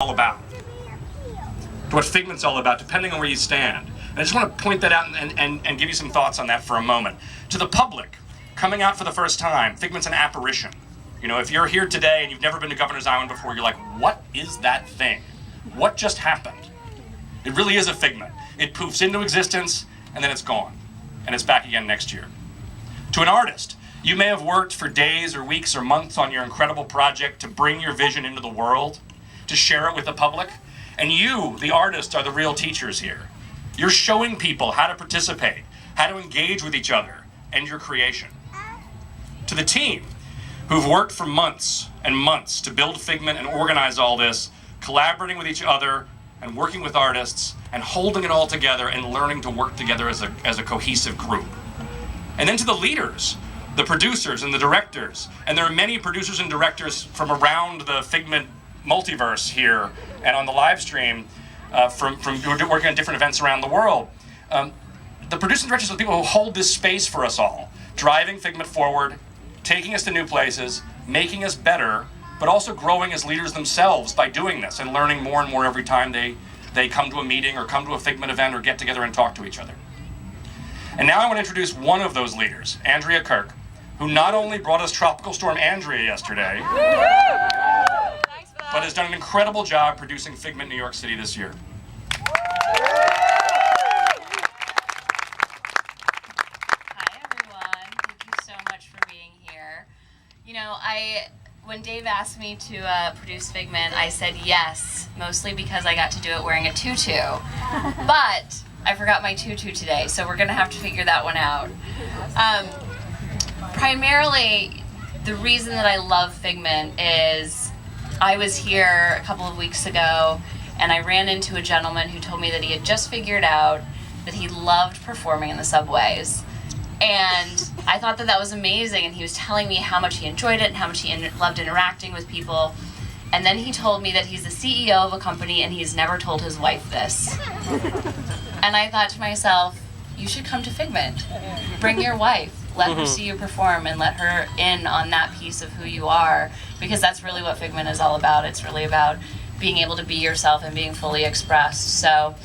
all about, to what Figment's all about, depending on where you stand. And I just want to point that out and give you some thoughts on that for a moment. To the public, coming out for the first time, Figment's an apparition. You know, if you're here today and you've never been to Governor's Island before, you're like, what is that thing? What just happened? It really is a figment. It poofs into existence, and then it's gone. And it's back again next year. To an artist, you may have worked for days or weeks or months on your incredible project to bring your vision into the world, to share it with the public. And you, the artist, are the real teachers here. You're showing people how to participate, how to engage with each other and your creation. To the team, who've worked for months and months to build Figment and organize all this, collaborating with each other and working with artists and holding it all together and learning to work together as a cohesive group. And then to the leaders, the producers and the directors. And there are many producers and directors from around the Figment multiverse here and on the live stream from who are working on different events around the world. The producers and directors are the people who hold this space for us all, driving Figment forward, taking us to new places, making us better, but also growing as leaders themselves by doing this and learning more and more every time they come to a meeting or come to a Figment event or get together and talk to each other. And now I want to introduce one of those leaders, Andrea Kirk, who not only brought us Tropical Storm Andrea yesterday, but has done an incredible job producing Figment New York City this year. Hi everyone, thank you so much for being here. You know, when Dave asked me to produce Figment, I said yes, mostly because I got to do it wearing a tutu. But I forgot my tutu today, so we're gonna have to figure that one out. Primarily, the reason that I love Figment is I was here a couple of weeks ago and I ran into a gentleman who told me that he had just figured out that he loved performing in the subways. And I thought that that was amazing, and he was telling me how much he enjoyed it and how much he loved interacting with people. And then he told me that he's the CEO of a company and he's never told his wife this. And I thought to myself, you should come to Figment. Bring your wife. Let her see you perform and let her in on that piece of who you are, because that's really what Figment is all about. It's really about being able to be yourself and being fully expressed. So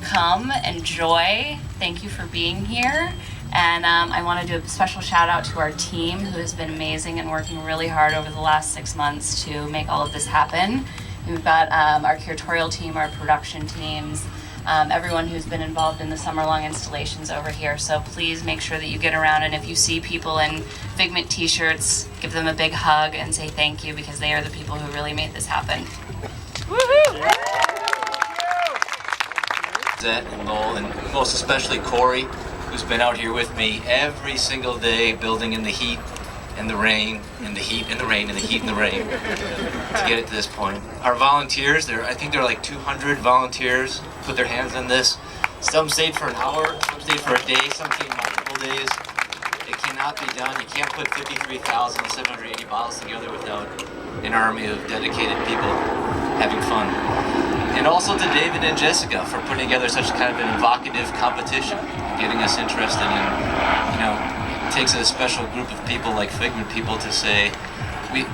come, enjoy. Thank you for being here. And I want to do a special shout out to our team, who has been amazing and working really hard over the last 6 months to make all of this happen. We've got our curatorial team, our production teams, everyone who's been involved in the summer-long installations over here. So please make sure that you get around, and if you see people in Figment t-shirts, give them a big hug and say thank you, because they are the people who really made this happen. Zet and Lowell, and most especially Corey, who's been out here with me every single day, building in the heat and the rain, and the heat and the rain, and the heat and the rain, to get it to this point. Our volunteers, I think there are like 200 volunteers put their hands on this. Some stayed for an hour, some stayed for a day, some stayed multiple days. It cannot be done. You can't put 53,780 bottles together without an army of dedicated people having fun. And also to David and Jessica for putting together such kind of an evocative competition, getting us interested in, you know, it takes a special group of people like Figment people to say,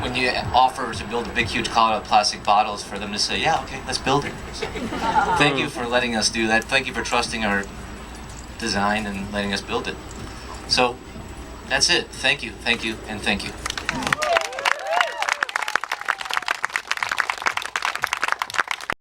when you offer to build a big huge collar of plastic bottles, for them to say, yeah, okay, let's build it. So, thank you for letting us do that. Thank you for trusting our design and letting us build it. So that's it. Thank you, and thank you.